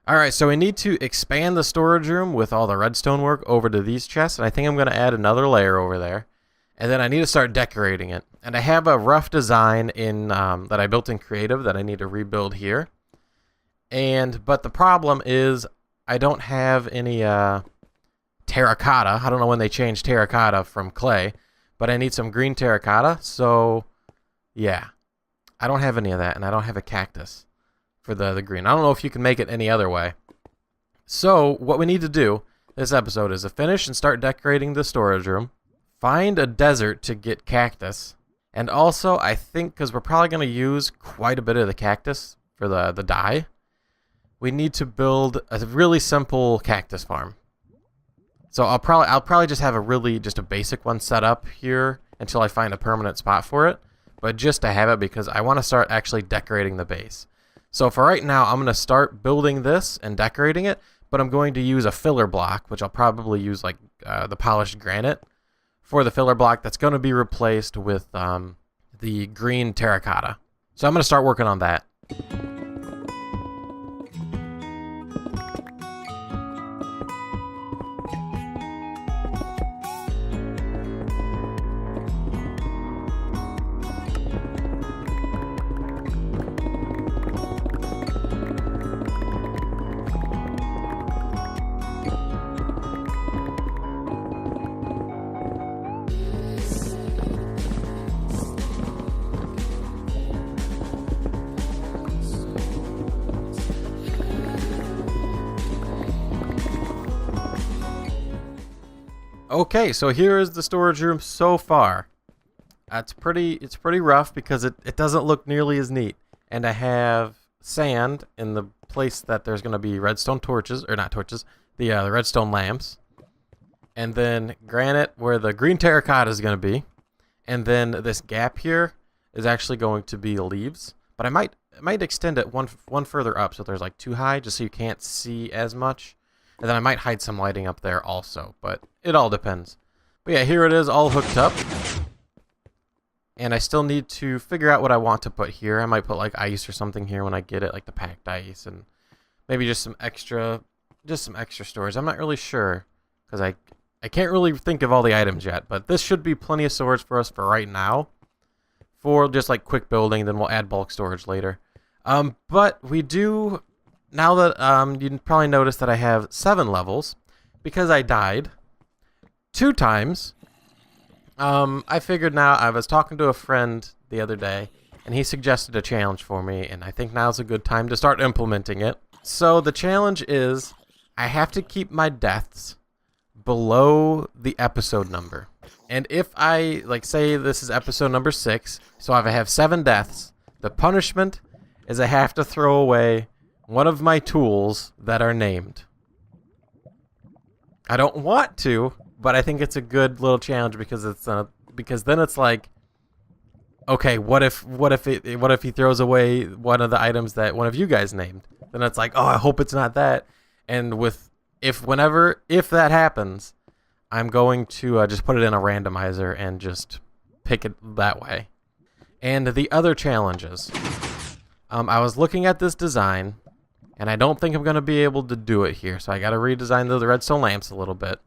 Alright, so we need to expand the storage room with all the redstone work over to these chests, and I think I'm going to add another layer over there. And then I need to start decorating it. And I have a rough design in that I built in Creative that I need to rebuild here. But the problem is I don't have any terracotta. I don't know when they changed terracotta from clay, but I need some green terracotta. So, yeah. I don't have any of that, and I don't have a cactus for the green. I don't know if you can make it any other way. So, what we need to do this episode is to finish and start decorating the storage room, find a desert to get cactus, and also, I think, because we're probably going to use quite a bit of the cactus for the dye, we need to build a really simple cactus farm. So I'll probably just have just a basic one set up here until I find a permanent spot for it, but just to have it because I want to start actually decorating the base. So for right now, I'm going to start building this and decorating it, but I'm going to use a filler block, which I'll probably use like the polished granite for the filler block that's going to be replaced with the green terracotta. So I'm going to start working on that. Okay, so here is the storage room so far. It's pretty rough because it doesn't look nearly as neat. And I have sand in the place that there's going to be redstone torches, or not torches, the redstone lamps. And then granite where the green terracotta is going to be. And then this gap here is actually going to be leaves. But I might extend it one further up so there's like too high just so you can't see as much. And then I might hide some lighting up there also, but it all depends. But yeah, here it is all hooked up. And I still need to figure out what I want to put here. I might put like ice or something here when I get it, like the packed ice, and maybe just some extra storage. I'm not really sure because I can't really think of all the items yet, but this should be plenty of storage for us for right now. For just like quick building, then we'll add bulk storage later. But we do... Now that you probably noticed that I have 7 levels because I died 2 times. I figured now I was talking to a friend the other day and he suggested a challenge for me, and I think now's a good time to start implementing it. So the challenge is I have to keep my deaths below the episode number. And if I say this is episode number 6, so if I have 7 deaths, the punishment is I have to throw away one of my tools that are named. I don't want to, but I think it's a good little challenge because then it's like, okay, what if he throws away one of the items that one of you guys named? Then it's like, oh, I hope it's not that. And if that happens, I'm going to just put it in a randomizer and just pick it that way. And the other challenges, I was looking at this design. And I don't think I'm going to be able to do it here. So I got to redesign the redstone lamps a little bit.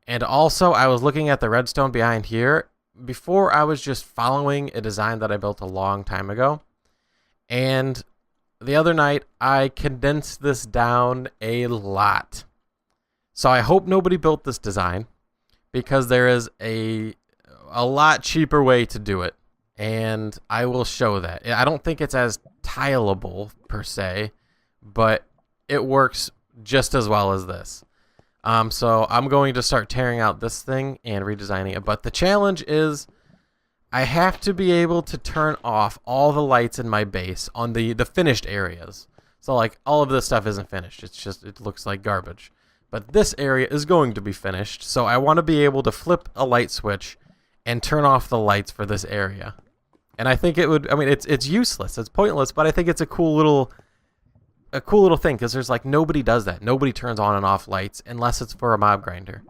And also, I was looking at the redstone behind here. Before, I was just following a design that I built a long time ago. And the other night, I condensed this down a lot. So I hope nobody built this design, because there is a lot cheaper way to do it. And I will show that. I don't think it's as tileable, per se, but it works just as well as this. So I'm going to start tearing out this thing and redesigning it. But the challenge is I have to be able to turn off all the lights in my base on the finished areas. So like all of this stuff isn't finished. It looks like garbage. But this area is going to be finished. So I want to be able to flip a light switch and turn off the lights for this area. And I think it's useless. It's pointless, but I think it's a cool little thing because there's like nobody does that. Nobody turns on and off lights unless it's for a mob grinder.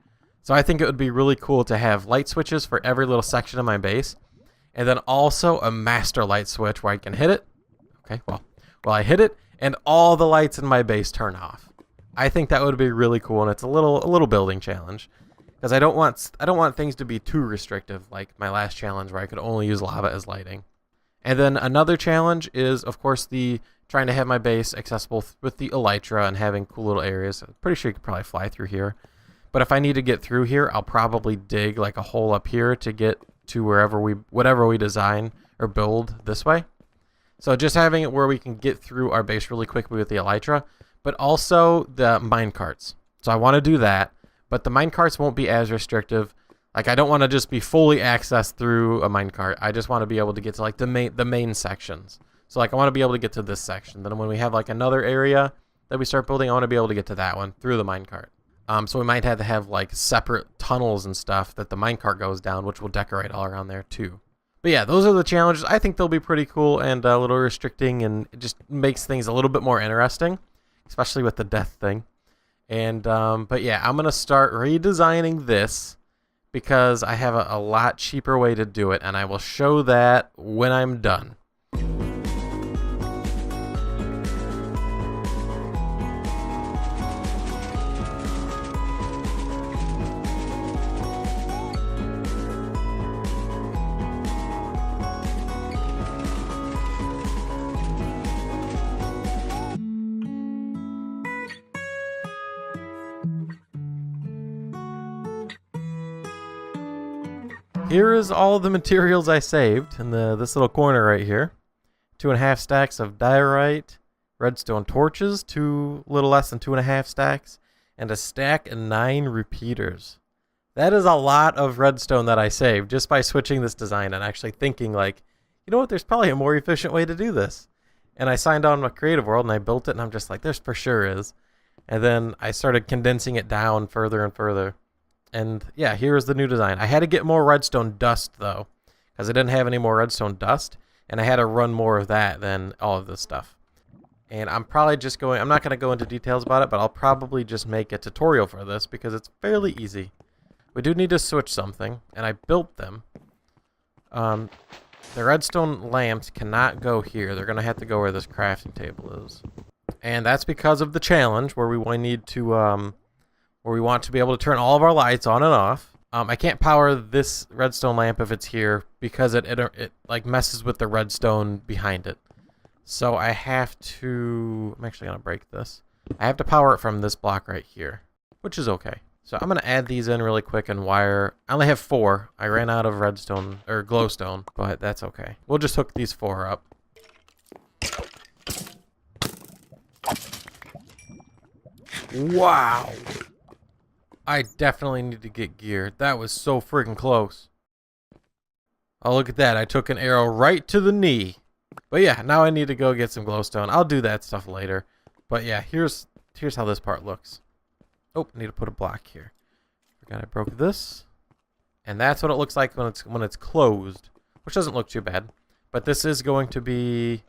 So I think it would be really cool to have light switches for every little section of my base, and then also a master light switch where I can hit it. Okay, well I hit it and all the lights in my base turn off. I think that would be really cool, and it's a little building challenge, because I don't want things to be too restrictive like my last challenge where I could only use lava as lighting. And then another challenge is, of course, the trying to have my base accessible with the elytra and having cool little areas. I'm pretty sure you could probably fly through here. But if I need to get through here, I'll probably dig like a hole up here to get to whatever we design or build this way. So just having it where we can get through our base really quickly with the elytra, but also the minecarts. So I want to do that, but the minecarts won't be as restrictive. Like I don't want to just be fully accessed through a minecart. I just want to be able to get to like the main sections. So like I want to be able to get to this section. Then when we have like another area that we start building, I want to be able to get to that one through the minecart. So we might have to have like separate tunnels and stuff that the minecart goes down, which will decorate all around there too. But yeah, those are the challenges. I think they'll be pretty cool and a little restricting, and it just makes things a little bit more interesting, especially with the death thing. And but yeah, I'm gonna start redesigning this because I have a lot cheaper way to do it, and I will show that when I'm done. Here is all the materials I saved in this little corner right here. 2.5 stacks of diorite, redstone torches, little less than 2.5 stacks, and a stack and 9 repeaters. That is a lot of redstone that I saved just by switching this design and actually thinking like, you know what, there's probably a more efficient way to do this. And I signed on my creative world and I built it, and I'm just like, there's for sure is. And then I started condensing it down further and further. And yeah, here's the new design. I had to get more redstone dust though, because I didn't have any more redstone dust, and I had to run more of that than all of this stuff. And I'm probably just I'm not going to go into details about it, but I'll probably just make a tutorial for this because it's fairly easy. We do need to switch something, and I built them. The redstone lamps cannot go here. They're going to have to go where this crafting table is. And that's because of the challenge where we want to be able to turn all of our lights on and off. I can't power this redstone lamp if it's here because it like messes with the redstone behind it. So I have to, I'm actually going to break this. I have to power it from this block right here, which is okay. So I'm going to add these in really quick and wire. I only have 4. I ran out of redstone or glowstone, but that's okay. We'll just hook these 4 up. Wow. I definitely need to get gear. That was so freaking close. Oh, look at that. I took an arrow right to the knee. But yeah, now I need to go get some glowstone. I'll do that stuff later. But yeah, here's how this part looks. Oh, I need to put a block here. Forgot I broke this. And that's what it looks like when it's closed, which doesn't look too bad. But this is going to be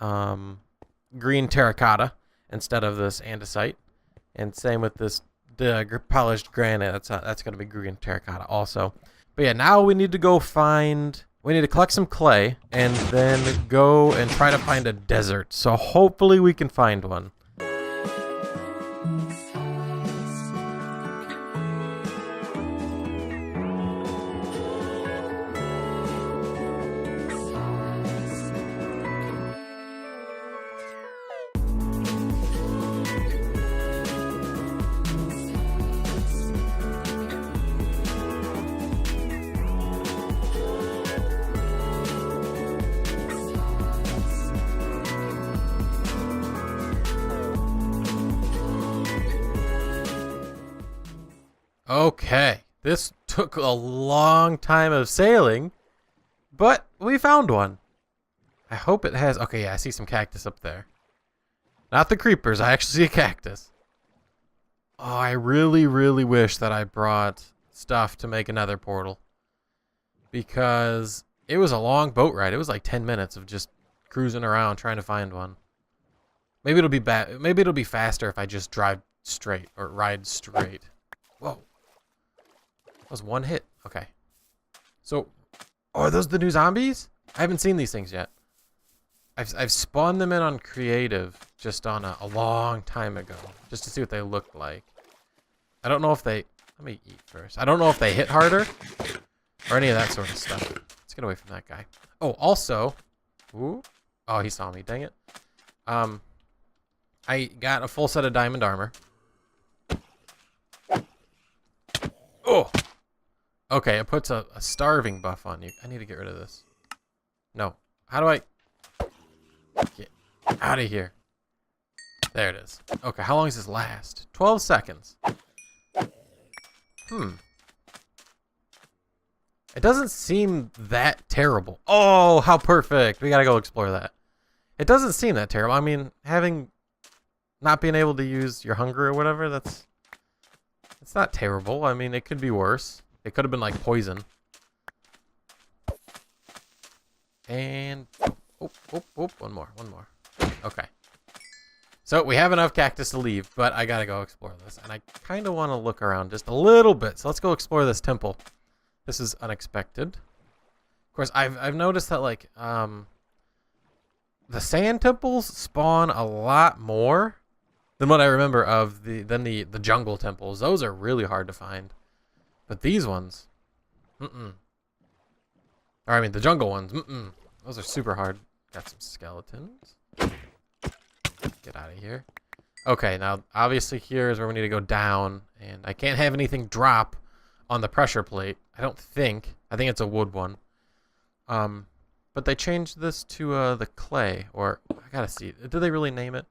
green terracotta instead of this andesite. And same with this polished granite. That's going to be green terracotta also. But yeah, now we need to we need to collect some clay and then go and try to find a desert. So hopefully we can find one. Okay, this took a long time of sailing, but we found one. I hope it has... Okay, yeah, I see some cactus up there. Not the creepers, I actually see a cactus. Oh, I really, really wish that I brought stuff to make another portal. Because it was a long boat ride. It was like 10 minutes of just cruising around trying to find one. Maybe it'll be maybe it'll be faster if I just drive straight or ride straight. Whoa. That was one hit. Okay. So, oh, are those the new zombies? I haven't seen these things yet. I've spawned them in on creative just on a long time ago, just to see what they looked like. I don't know if they... Let me eat first. I don't know if they hit harder or any of that sort of stuff. Let's get away from that guy. Oh, also... Ooh. Oh, he saw me. Dang it. I got a full set of diamond armor. Oh! Okay, it puts a starving buff on you. I need to get rid of this. No. How do I... Get out of here. There it is. Okay, how long does this last? 12 seconds. It doesn't seem that terrible. Oh, how perfect. We gotta go explore that. It doesn't seem that terrible. I mean, not being able to use your hunger or whatever, it's not terrible. I mean, it could be worse. It could have been like poison. And one more. Okay. So we have enough cactus to leave, but I gotta go explore this. And I kind of want to look around just a little bit. So let's go explore this temple. This is unexpected. Of course, I've noticed that like the sand temples spawn a lot more than what I remember of the jungle temples. Those are really hard to find. But these ones, or I mean the jungle ones, those are super hard. Got some skeletons. Get out of here. Okay, now obviously here is where we need to go down, and I can't have anything drop on the pressure plate. I don't think. I think it's a wood one. But they changed this to the clay, or I gotta see. Did they really name it?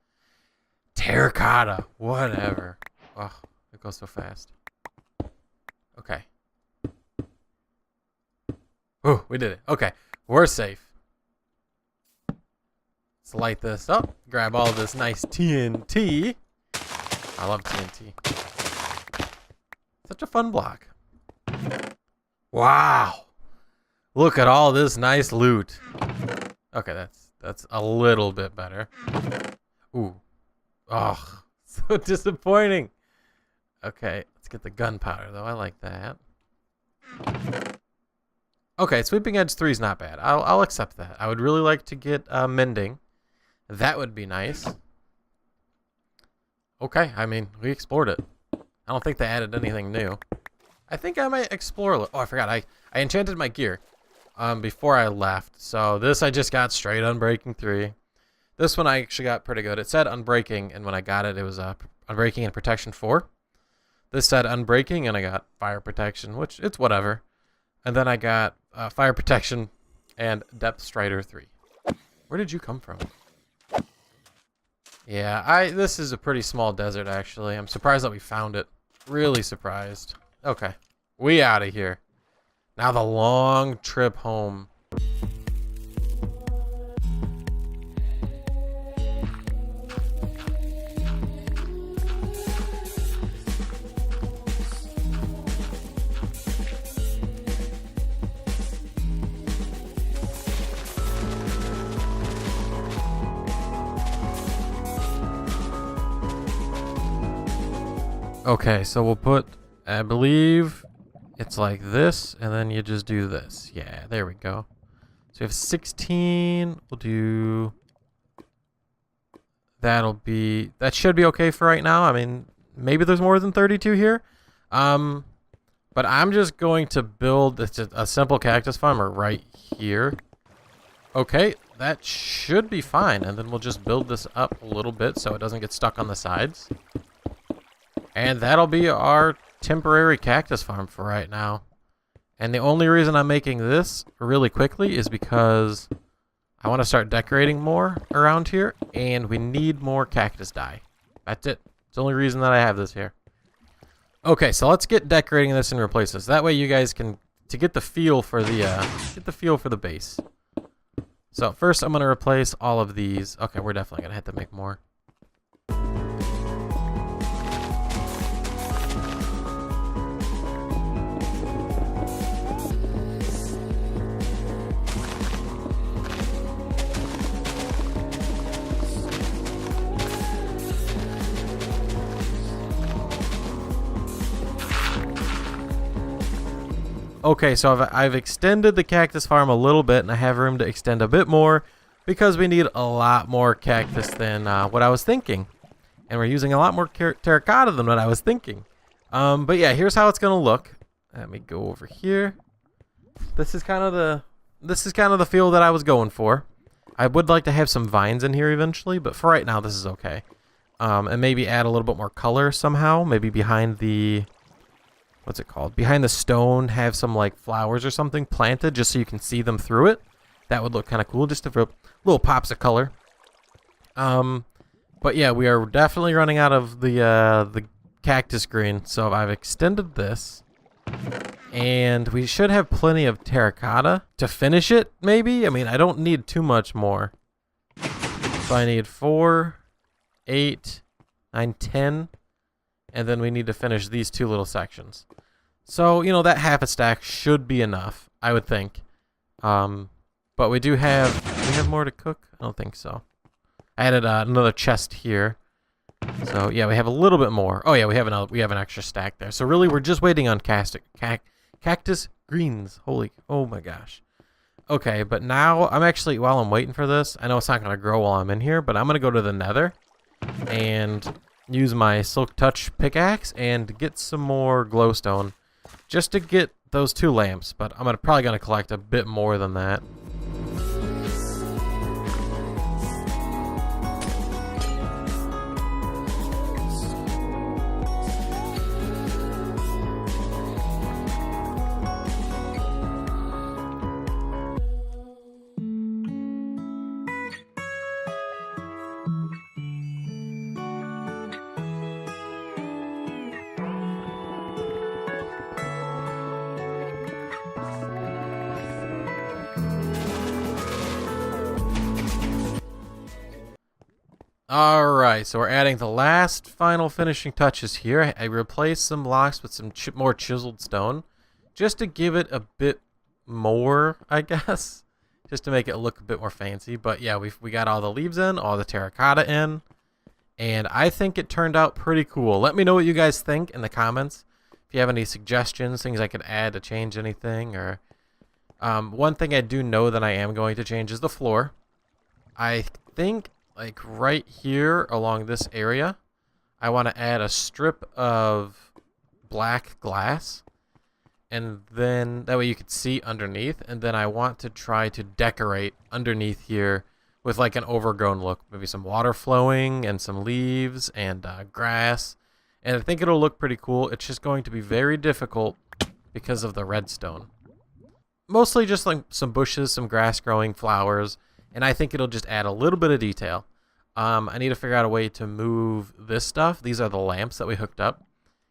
Terracotta. Whatever. Oh, it goes so fast. Okay. Oh, we did it. Okay, we're safe. Let's light this up. Grab all of this nice TNT. I love TNT. Such a fun block. Wow. Look at all this nice loot. Okay, that's a little bit better. Ooh. Oh, so disappointing. Okay, let's get the gunpowder though. I like that. Okay, sweeping edge 3 is not bad. I'll accept that. I would really like to get mending. That would be nice. Okay, I mean, we explored it. I don't think they added anything new. I think I might explore. Oh, I forgot. I enchanted my gear before I left. So this I just got straight Unbreaking 3. This one I actually got pretty good. It said Unbreaking, and when I got it, it was Unbreaking and Protection 4. This said Unbreaking, and I got Fire Protection, which it's whatever. And then I got Fire Protection and Depth Strider 3. Where did you come from? Yeah, this is a pretty small desert, actually. I'm surprised that we found it. Really surprised. Okay, we out of here. Now the long trip home. Okay, so we'll put, I believe it's like this, and then you just do this. Yeah, there we go. So we have 16. We'll do, that should be okay for right now. I mean, maybe there's more than 32 here. But I'm just going to build a simple cactus farmer right here. Okay, that should be fine. And then we'll just build this up a little bit so it doesn't get stuck on the sides. And that'll be our temporary cactus farm for right now. And the only reason I'm making this really quickly is because I want to start decorating more around here, and we need more cactus dye. That's it. It's the only reason that I have this here. Okay, so let's get decorating this and replace this. That way you guys can get the feel for the base. So first I'm gonna replace all of these. Okay, we're definitely gonna have to make more. Okay, so I've extended the cactus farm a little bit, and I have room to extend a bit more. because we need a lot more cactus than what I was thinking. And we're using a lot more terracotta than what I was thinking. But yeah, here's how it's gonna look. Let me go over here. This is kind of the feel that I was going for. I would like to have some vines in here eventually, but for right now, this is okay. And maybe add a little bit more color somehow. Maybe behind the, what's it called? Behind the stone, have some like flowers or something planted just so you can see them through it. That would look kind of cool, just a little pops of color. But yeah, we are definitely running out of the cactus green, so I've extended this. And we should have plenty of terracotta to finish it, maybe? I mean, I don't need too much more. So I need 4, 8, 9, 10. And then we need to finish these 2 little sections. So, you know, that half a stack should be enough, I would think. But we do have more to cook? I don't think so. I added another chest here. So, yeah, we have a little bit more. Oh, yeah, we have an extra stack there. So, really, we're just waiting on cactus greens. Oh my gosh. Okay, but now I'm actually, while I'm waiting for this, I know it's not going to grow while I'm in here, but I'm going to go to the nether and use my silk touch pickaxe and get some more glowstone just to get those 2 lamps, but I'm probably going to collect a bit more than that. Alright, so we're adding the last final finishing touches here. I replaced some blocks with some more chiseled stone, just to give it a bit more, I guess. Just to make it look a bit more fancy. But yeah, we got all the leaves in, all the terracotta in, and I think it turned out pretty cool. Let me know what you guys think in the comments. If you have any suggestions, things I could add to change anything, or one thing I do know that I am going to change is the floor. I think, like right here along this area, I want to add a strip of black glass, and then that way you could see underneath. And then I want to try to decorate underneath here with like an overgrown look, maybe some water flowing and some leaves and grass, and I think it'll look pretty cool. It's just going to be very difficult because of the redstone. Mostly just like some bushes, some grass growing, flowers, and I think it'll just add a little bit of detail. I need to figure out a way to move this stuff. These are the lamps that we hooked up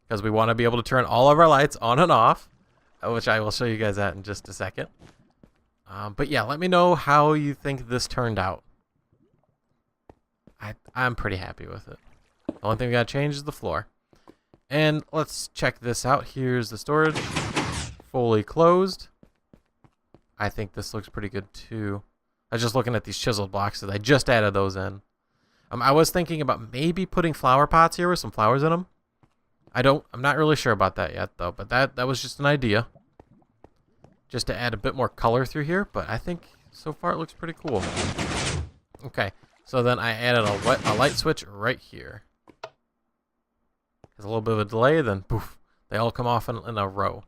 because we want to be able to turn all of our lights on and off, which I will show you guys that in just a second. But yeah, let me know how you think this turned out. I'm pretty happy with it. The only thing we got to change is the floor. And let's check this out. Here's the storage, fully closed. I think this looks pretty good too. I was just looking at these chiseled blocks, I just added those in. I was thinking about maybe putting flower pots here with some flowers in them. I'm not really sure about that yet though, but that was just an idea. Just to add a bit more color through here, but I think so far it looks pretty cool. Okay, so then I added a light switch right here. There's a little bit of a delay, then poof, they all come off in a row.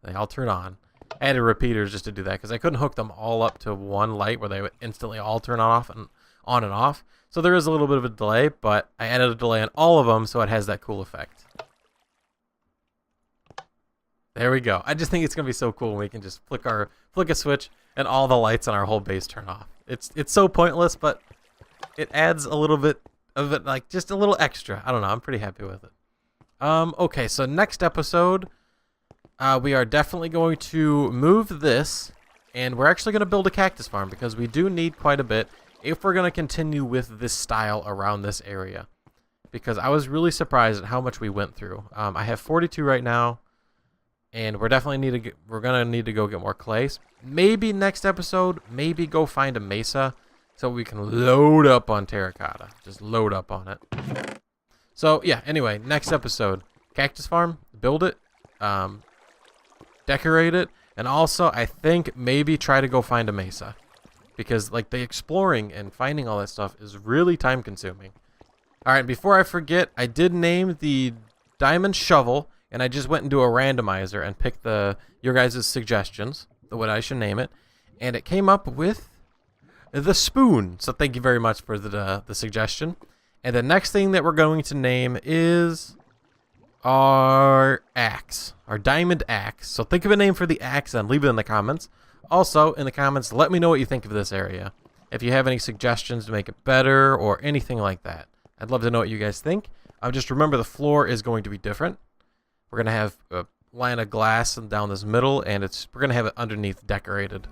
They all turn on. I added repeaters just to do that because I couldn't hook them all up to one light where they would instantly all turn on and off. So there is a little bit of a delay, but I added a delay on all of them so it has that cool effect. There we go. I just think it's gonna be so cool when we can just flick a switch and all the lights on our whole base turn off. It's so pointless, but it adds a little bit of it, like just a little extra. I don't know. I'm pretty happy with it. Okay, so next episode, we are definitely going to move this, and we're actually going to build a cactus farm because we do need quite a bit if we're going to continue with this style around this area. Because I was really surprised at how much we went through. I have 42 right now, and we're definitely we're going to need to go get more clay. Maybe next episode, maybe go find a mesa so we can load up on terracotta. Just load up on it. So yeah, anyway, next episode, cactus farm, build it, decorate it, and also I think maybe try to go find a mesa because like the exploring and finding all that stuff is really time consuming. All right, before I forget, I did name the diamond shovel, and I just went into a randomizer and picked your guys' suggestions, what I should name it, and it came up with the spoon. So thank you very much for the suggestion. And the next thing that we're going to name is our axe, our diamond axe. So think of a name for the axe and leave it in the comments. Also, in the comments, let me know what you think of this area. If you have any suggestions to make it better or anything like that. I'd love to know what you guys think. Just remember the floor is going to be different. We're going to have a line of glass down this middle, and we're going to have it underneath decorated.